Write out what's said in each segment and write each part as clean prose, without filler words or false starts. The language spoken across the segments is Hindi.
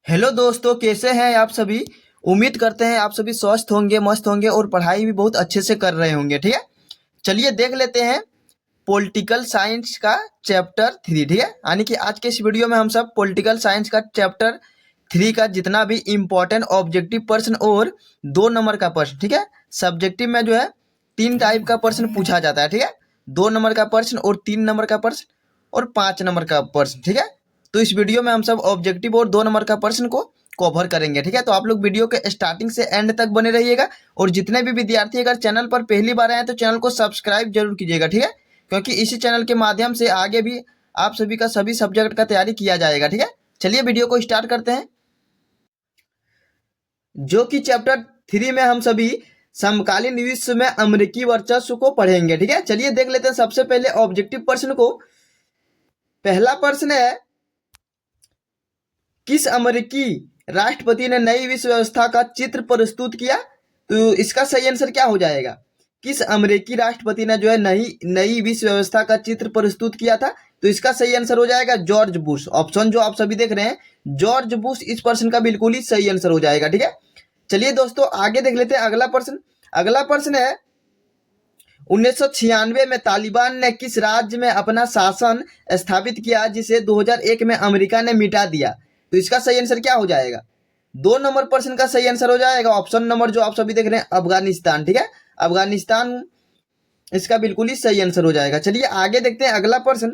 हेलो दोस्तों, कैसे हैं आप सभी। उम्मीद करते हैं आप सभी स्वस्थ होंगे, मस्त होंगे और पढ़ाई भी बहुत अच्छे से कर रहे होंगे। ठीक है, चलिए देख लेते हैं पॉलिटिकल साइंस का चैप्टर 3। ठीक है, यानी कि आज के इस वीडियो में हम सब पॉलिटिकल साइंस का चैप्टर 3 का जितना भी इम्पोर्टेंट ऑब्जेक्टिव प्रश्न और 2 नंबर का प्रश्न, ठीक है, सब्जेक्टिव में जो है 3 टाइप का प्रश्न पूछा जाता है। ठीक है, 2 नंबर का प्रश्न और 3 नंबर का प्रश्न और 5 नंबर का प्रश्न। ठीक है, तो इस वीडियो में हम सब ऑब्जेक्टिव और 2 नंबर का प्रश्न को कवर करेंगे। ठीक है, तो आप लोग वीडियो के स्टार्टिंग से एंड तक बने रहिएगा और जितने भी विद्यार्थी अगर चैनल पर पहली बार आए तो चैनल को सब्सक्राइब जरूर कीजिएगा। ठीक है, क्योंकि इसी चैनल के माध्यम से आगे भी आप सभी का सभी सब्जेक्ट का तैयारी किया जाएगा। ठीक है, चलिए वीडियो को स्टार्ट करते हैं, जो कि चैप्टर 3 में हम सभी समकालीन विश्व में अमेरिकी वर्चस्व को पढ़ेंगे। ठीक है, चलिए देख लेते हैं सबसे पहले ऑब्जेक्टिव प्रश्न को। पहला प्रश्न है, किस अमेरिकी राष्ट्रपति ने नई विश्व व्यवस्था का चित्र प्रस्तुत किया। तो इसका सही आंसर क्या हो जाएगा। किस अमेरिकी राष्ट्रपति ने जो है नई विश्व व्यवस्था का चित्र प्रस्तुत किया था। तो इसका सही आंसर हो जाएगा जॉर्ज बुश। ऑप्शन जो आप सभी देख रहे हैं जॉर्ज बुश, इस प्रश्न का बिल्कुल ही सही आंसर हो जाएगा। ठीक है, चलिए दोस्तों आगे देख लेते हैं अगला प्रश्न। अगला प्रश्न है, 1996 में तालिबान ने किस राज्य में अपना शासन स्थापित किया जिसे 2001 में अमेरिका ने मिटा दिया। तो इसका सही आंसर क्या हो जाएगा। 2 नंबर प्रश्न का सही आंसर हो जाएगा ऑप्शन नंबर जो आप सभी देख रहे हैं अफगानिस्तान। ठीक है, अफगानिस्तान इसका बिल्कुल ही सही आंसर हो जाएगा। चलिए आगे देखते हैं अगला प्रश्न।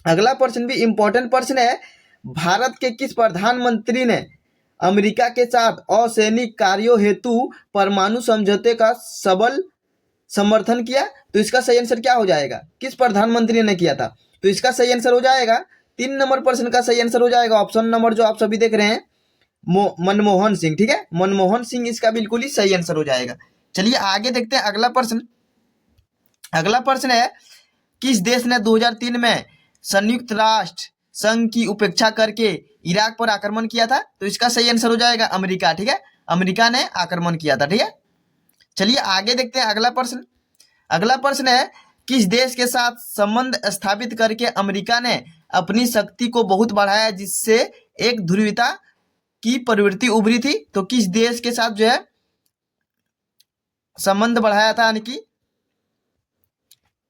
अगला प्रश्न भी इंपॉर्टेंट प्रश्न है, भारत के किस प्रधानमंत्री ने अमेरिका के साथ असैनिक कार्यों हेतु परमाणु समझौते का सबल समर्थन किया। तो इसका सही आंसर क्या हो जाएगा। किस प्रधानमंत्री ने किया था। तो इसका सही आंसर हो जाएगा 3 नंबर प्रश्न का सही आंसर हो जाएगा ऑप्शन नंबर जो आप सभी देख रहे हैं मनमोहन सिंह। ठीक है, मनमोहन सिंह इसका बिल्कुल ही सही आंसर हो जाएगा। चलिए आगे देखते हैं अगला प्रश्न। अगला प्रश्न है, किस देश ने 2003 में संयुक्त राष्ट्र संघ की उपेक्षा करके इराक पर आक्रमण किया था। तो इसका सही आंसर हो जाएगा अमेरिका। ठीक है, अमेरिका ने आक्रमण किया था। ठीक है, चलिए आगे देखते हैं अगला प्रश्न। अगला प्रश्न है, किस देश के साथ संबंध स्थापित करके अमेरिका ने अपनी शक्ति को बहुत बढ़ाया जिससे एक ध्रुवीयता की प्रवृत्ति उभरी थी। तो किस देश के साथ जो है संबंध बढ़ाया था, यानी कि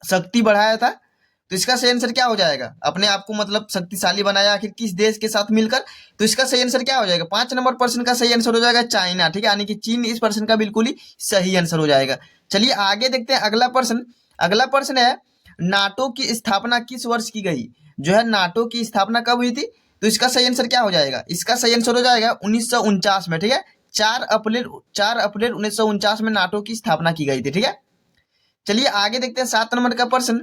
शक्ति बढ़ाया था। तो इसका सही आंसर क्या हो जाएगा। अपने आप को मतलब शक्तिशाली बनाया आखिर किस देश के साथ मिलकर। तो इसका सही आंसर क्या हो जाएगा। 5 नंबर प्रश्न का सही आंसर हो जाएगा चाइना। ठीक है, यानी कि चीन इस प्रश्न का बिल्कुल ही सही आंसर हो जाएगा। चलिए आगे देखते हैं अगला प्रश्न। अगला प्रश्न है, नाटो की स्थापना किस वर्ष की गई। जो है नाटो की स्थापना कब हुई थी। तो इसका सही आंसर क्या हो जाएगा। इसका सही आंसर हो जाएगा 1949 में। ठीक है, 4 अप्रैल 1949 में नाटो की स्थापना की गई थी। ठीक है, चलिए आगे देखते हैं 7 नंबर का प्रश्न।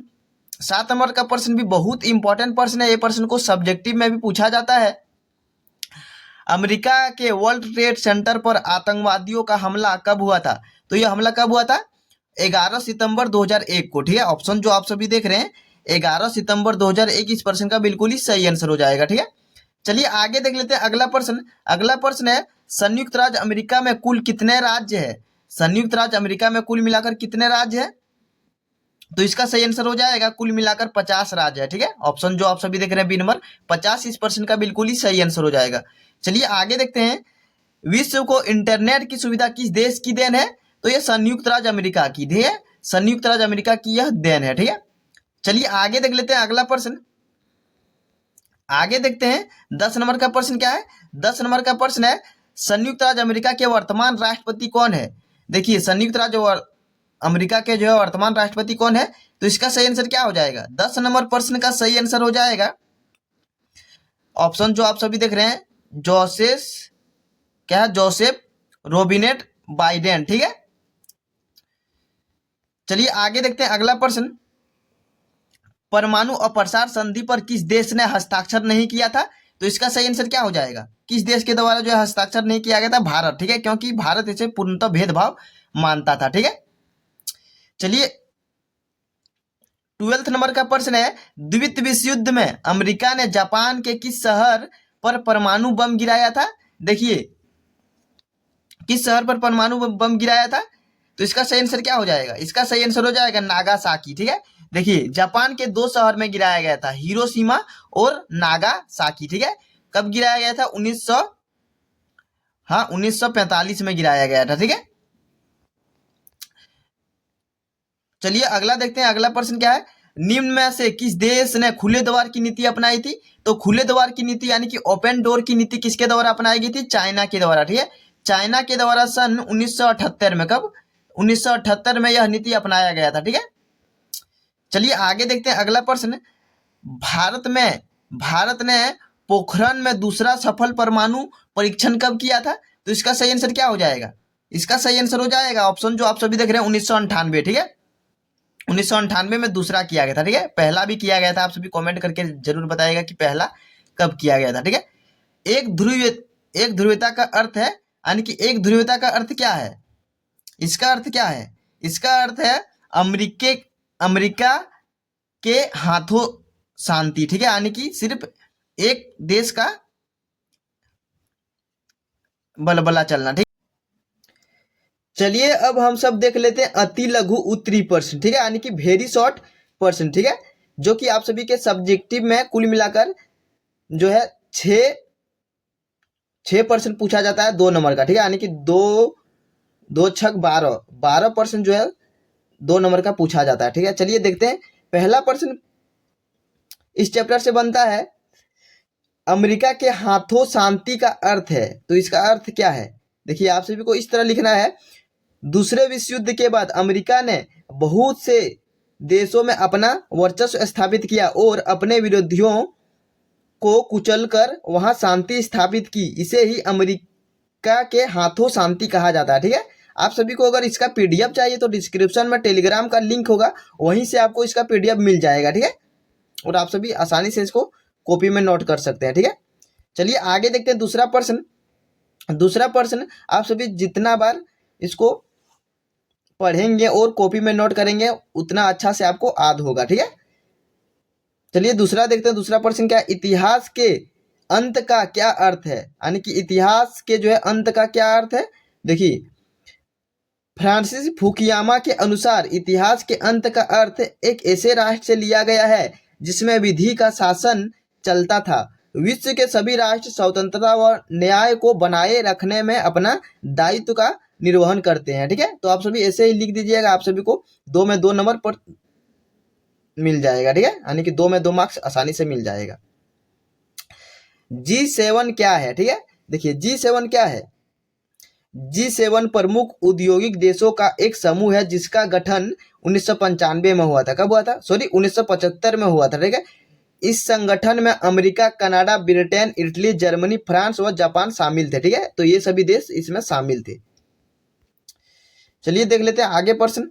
7 नंबर का प्रश्न भी बहुत इंपॉर्टेंट प्रश्न है। ये प्रश्न को सब्जेक्टिव में भी पूछा जाता है। अमेरिका के वर्ल्ड ट्रेड सेंटर पर आतंकवादियों का हमला कब हुआ था। तो यह हमला कब हुआ था 11 सितंबर 2001 को। ठीक है, ऑप्शन जो आप सभी देख रहे हैं 11 सितंबर 2001 इस प्रश्न का बिल्कुल ही सही आंसर हो जाएगा। ठीक है, चलिए आगे देख लेते हैं अगला प्रश्न। अगला प्रश्न है, संयुक्त राज्य अमेरिका में कुल कितने राज्य है। संयुक्त राज्य अमेरिका में कुल मिलाकर कितने राज्य है। तो इसका सही आंसर हो जाएगा कुल मिलाकर 50 राज्य है। ठीक है, ऑप्शन जो आप सभी देख रहे हैं बी नंबर 50 इस प्रश्न का बिल्कुल ही सही आंसर हो जाएगा। चलिए आगे देखते हैं, विश्व को इंटरनेट की सुविधा किस देश की देन है। तो यह संयुक्त राज्य अमेरिका की देन है। संयुक्त राज्य अमेरिका की यह देन है। ठीक है, चलिए आगे देख लेते हैं अगला प्रश्न। आगे देखते हैं 10 नंबर का प्रश्न क्या है। 10 नंबर का प्रश्न है, संयुक्त राज्य अमेरिका के वर्तमान राष्ट्रपति कौन है। देखिए संयुक्त राज्य अमेरिका के जो है वर्तमान राष्ट्रपति कौन है। तो इसका सही आंसर क्या हो जाएगा। 10 नंबर प्रश्न का सही आंसर हो जाएगा ऑप्शन जो आप सभी देख रहे हैं जोसेफ रोबिनेट बाइडेन। ठीक है, चलिए आगे देखते हैं अगला प्रश्न। परमाणु अप्रसार संधि पर किस देश ने हस्ताक्षर नहीं किया था। तो इसका सही आंसर क्या हो जाएगा। किस देश के द्वारा जो है हस्ताक्षर नहीं किया गया था। भारत। ठीक है, क्योंकि भारत इसे पूर्णतः भेदभाव मानता था। ठीक है, चलिए 12 नंबर का प्रश्न है, द्वितीय विश्व युद्ध में अमेरिका ने जापान के किस शहर पर परमाणु बम गिराया था। देखिए किस शहर पर परमाणु बम गिराया था। तो इसका सही आंसर क्या हो जाएगा। इसका सही आंसर हो जाएगा नागासाकी। ठीक है, देखिए जापान के 2 शहर में गिराया गया था, हिरोशिमा और नागासाकी। ठीक है, कब गिराया गया था? 1945 में गिराया गया था। ठीक है, चलिए अगला देखते हैं। अगला प्रश्न क्या है? निम्न में से किस देश ने खुले द्वार की नीति अपनाई थी? तो खुले द्वार की नीति यानी कि ओपन डोर की नीति किसके द्वारा अपनाई गई थी? चाइना के द्वारा। ठीक है, चाइना के द्वारा सन 1978 में, कब? 1978 में यह नीति अपनाया गया था। ठीक है, चलिए आगे देखते हैं। अगला प्रश्न, भारत ने पोखरण में दूसरा सफल परमाणु परीक्षण कब किया था? तो इसका सही आंसर क्या हो जाएगा? इसका सही आंसर हो जाएगा ऑप्शन जो आप सभी देख रहे हैं 1998। ठीक है, 1998 में दूसरा किया गया था। ठीक है, पहला भी किया गया था। आप सभी कमेंट करके जरूर बताइएगा कि पहला कब किया गया था। ठीक है, एक ध्रुवीयता का अर्थ है, यानी कि एक ध्रुवीयता का अर्थ क्या है? इसका अर्थ क्या है? इसका अर्थ है अमेरिका के हाथों शांति। ठीक है, यानी कि सिर्फ एक देश का बलबला चलना। ठीक, चलिए अब हम सब देख लेते हैं अति लघु उत्तरी प्रश्न। ठीक है, यानी कि वेरी शॉर्ट प्रश्न। ठीक है, जो कि आप सभी के सब्जेक्टिव में कुल मिलाकर जो है 6% पूछा जाता है 2 नंबर का। ठीक है, यानी कि 2 छक 12% जो है 2 नंबर का पूछा जाता है। ठीक है, चलिए देखते हैं। पहला प्रश्न इस चैप्टर से बनता है, अमेरिका के हाथों शांति का अर्थ है। तो इसका अर्थ क्या है? देखिए आप सभी को इस तरह लिखना है, दूसरे विश्व युद्ध के बाद अमेरिका ने बहुत से देशों में अपना वर्चस्व स्थापित किया और अपने विरोधियों को कुचलकर वहां शांति स्थापित की। इसे ही अमेरिका के हाथों शांति कहा जाता है। ठीक है, आप सभी को अगर इसका पीडीएफ चाहिए तो डिस्क्रिप्शन में टेलीग्राम का लिंक होगा, वहीं से आपको इसका पीडीएफ मिल जाएगा। ठीक है, और आप सभी आसानी से इसको कॉपी में नोट कर सकते हैं। ठीक है, चलिए आगे देखते हैं दूसरा प्रश्न आप सभी जितना बार इसको पढ़ेंगे और कॉपी में नोट करेंगे उतना अच्छा से आपको याद होगा। ठीक है, चलिए दूसरा देखते हैं। दूसरा प्रश्न क्या है? इतिहास के अंत का क्या अर्थ है? यानी कि इतिहास के जो है अंत का क्या अर्थ है? देखिए फ्रांसिस फुकुयामा के अनुसार इतिहास के अंत का अर्थ एक ऐसे राष्ट्र से लिया गया है जिसमें विधि का शासन चलता था। विश्व के सभी राष्ट्र स्वतंत्रता व न्याय को बनाए रखने में अपना दायित्व का निर्वहन करते हैं। ठीक है, तो आप सभी ऐसे ही लिख दीजिएगा, आप सभी को 2 में 2 नंबर पर मिल जाएगा। ठीक है, यानी कि 2 में 2 मार्क्स आसानी से मिल जाएगा। G7 क्या है? ठीक है, देखिए G7 क्या है? G7 प्रमुख औद्योगिक देशों का एक समूह है जिसका गठन 1995 में हुआ था। कब हुआ था? 1975 में हुआ था। ठीक है, इस संगठन में America, Canada, Britain, Italy, Germany, France व जापान शामिल थे। ठीक है, तो ये सभी देश इसमें शामिल थे। चलिए देख लेते हैं आगे प्रश्न।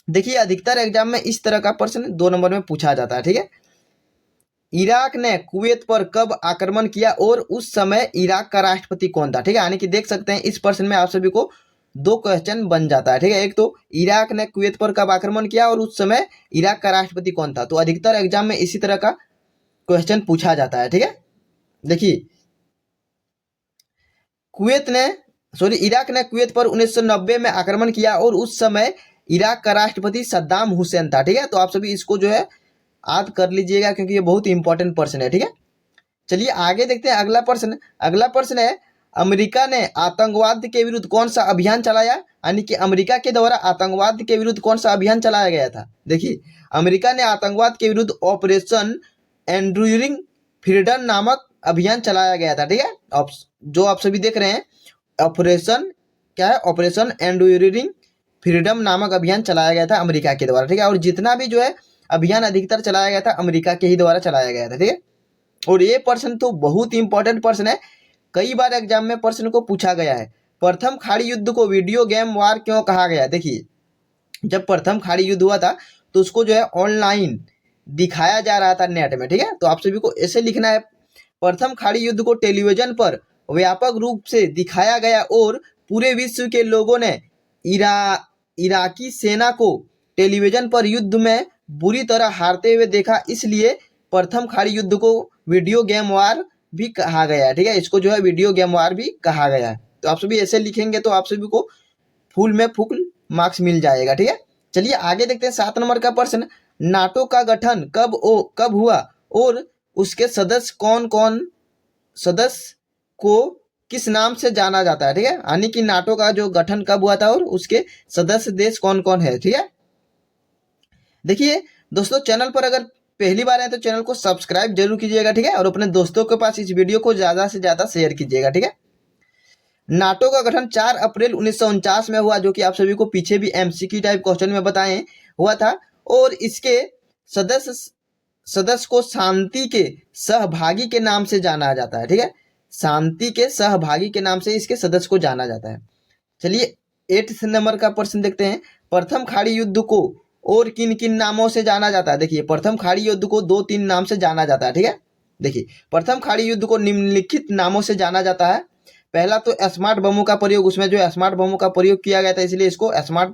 देखिए अधिकतर एग्जाम में इस तरह का प्रश्न 2 नंबर में पूछा जाता है। ठीक है, इराक ने कुवैत पर कब आक्रमण किया और उस समय इराक का राष्ट्रपति कौन था? ठीक है, यानी कि देख सकते हैं इस प्रश्न में आप सभी को 2 क्वेश्चन बन जाता है। ठीक है, एक तो इराक ने कुवैत पर कब आक्रमण किया और उस समय इराक का राष्ट्रपति कौन था। तो अधिकतर एग्जाम में इसी तरह का क्वेश्चन पूछा जाता है। ठीक है, देखिए इराक ने कुवैत पर 1990 में आक्रमण किया और उस समय इराक का राष्ट्रपति सद्दाम हुसैन था। ठीक है, तो आप सभी इसको जो है याद कर लीजिएगा क्योंकि ये बहुत इंपॉर्टेंट प्रश्न है। ठीक है, चलिए आगे देखते हैं अगला प्रश्न है, अमेरिका ने आतंकवाद के विरुद्ध कौन सा अभियान चलाया? यानी कि अमेरिका के द्वारा आतंकवाद के विरुद्ध कौन सा अभियान चलाया गया था? देखिए अमेरिका ने आतंकवाद के विरुद्ध ऑपरेशन एंड्यूरिंग फ्रीडम नामक अभियान चलाया गया था। ठीक है, जो आप सभी देख रहे हैं ऑपरेशन क्या है? ऑपरेशन एंड्यूरिंग फ्रीडम नामक अभियान चलाया गया था अमेरिका के द्वारा। ठीक है, और जितना भी जो है अभियान अधिकतर चलाया गया था अमेरिका के ही द्वारा चलाया गया था। ठीक है, और ये प्रश्न तो बहुत ही इंपॉर्टेंट प्रश्न है, कई बार एग्जाम में प्रश्न को पूछा गया है। प्रथम खाड़ी युद्ध को वीडियो गेम वार क्यों कहा गया? देखिए जब प्रथम खाड़ी युद्ध हुआ था तो उसको जो है ऑनलाइन दिखाया जा रहा था नेट में। ठीक है, तो आप सभी को ऐसे लिखना है, प्रथम खाड़ी युद्ध को टेलीविजन पर व्यापक रूप से दिखाया गया और पूरे विश्व के लोगों ने इराकी सेना को टेलीविजन पर युद्ध में बुरी तरह हारते हुए देखा, इसलिए प्रथम खाड़ी युद्ध को वीडियो गेम वार भी कहा गया है। ठीक है, इसको जो है वीडियो गेम वार भी कहा गया है। तो आप सभी ऐसे लिखेंगे तो आप सभी को फुल में फुल मार्क्स मिल जाएगा। ठीक है, चलिए आगे देखते हैं 7 नंबर का प्रश्न, नाटो का गठन कब हुआ और उसके सदस्य कौन कौन सदस्य को किस नाम से जाना जाता है, ठीक है, यानी कि नाटो का जो गठन कब हुआ था और उसके सदस्य देश कौन कौन है, ठीक है। देखिए दोस्तों, चैनल पर अगर पहली बार आए तो चैनल को सब्सक्राइब जरूर कीजिएगा, ठीक है, और अपने दोस्तों के पास इस वीडियो को ज्यादा से ज्यादा शेयर कीजिएगा, ठीक है। नाटो का गठन 4 अप्रैल 1949 में हुआ, जो कि आप सभी को पीछे भी एमसीक्यू टाइप क्वेश्चन में बताए हुआ था, और इसके सदस्य को शांति के सहभागी के नाम से जाना जाता है, ठीक है, शांति के सहभागी के नाम से इसके सदस्य को जाना जाता है। चलिए 8 नंबर का प्रश्न देखते हैं। प्रथम खाड़ी युद्ध को और किन किन नामों से जाना जाता है। देखिए प्रथम खाड़ी युद्ध को 2-3 नाम से जाना जाता है, ठीक है। देखिए प्रथम खाड़ी युद्ध को निम्नलिखित नामों से जाना जाता है। पहला तो स्मार्ट बमों का प्रयोग, उसमें जो स्मार्ट बमों का प्रयोग किया गया था इसलिए इसको स्मार्ट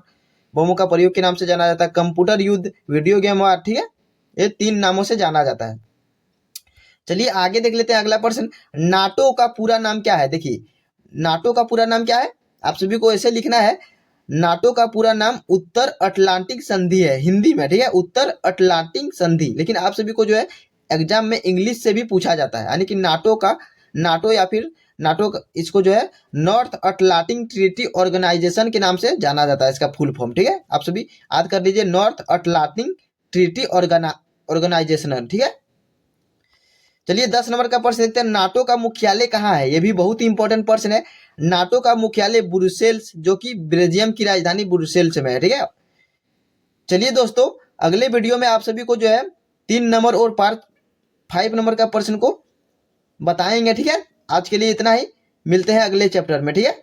बमों का प्रयोग के नाम से जाना जाता है। कंप्यूटर युद्ध, वीडियो गेम वार, ठीक है, ये 3 नामों से जाना जाता है। चलिए आगे देख लेते हैं अगला प्रश्न। नाटो का पूरा नाम क्या है। देखिए नाटो का पूरा नाम क्या है, आप सभी को ऐसे लिखना है, नाटो का पूरा नाम उत्तर अटलांटिक संधि है हिंदी में, ठीक है, उत्तर अटलांटिक संधि। लेकिन आप सभी को जो है एग्जाम में इंग्लिश से भी पूछा जाता है, यानी कि नाटो या फिर नाटो इसको जो है नॉर्थ अटलांटिक ट्रीटी ऑर्गेनाइजेशन के नाम से जाना जाता है, इसका फुल फॉर्म, ठीक है, आप सभी याद कर लीजिए, नॉर्थ अटलांटिक ट्रीटी ऑर्गेनाइजेशन, ठीक है। चलिए 10 नंबर का प्रश्न देखते हैं। नाटो का मुख्यालय कहाँ है। ये भी बहुत ही इंपॉर्टेंट प्रश्न है। नाटो का मुख्यालय ब्रुसेल्स, जो कि बेल्जियम की राजधानी ब्रुसेल्स में है, ठीक है। चलिए दोस्तों अगले वीडियो में आप सभी को जो है 3 नंबर और पार्ट 5 नंबर का प्रश्न को बताएंगे, ठीक है। आज के लिए इतना ही, मिलते हैं अगले चैप्टर में, ठीक है।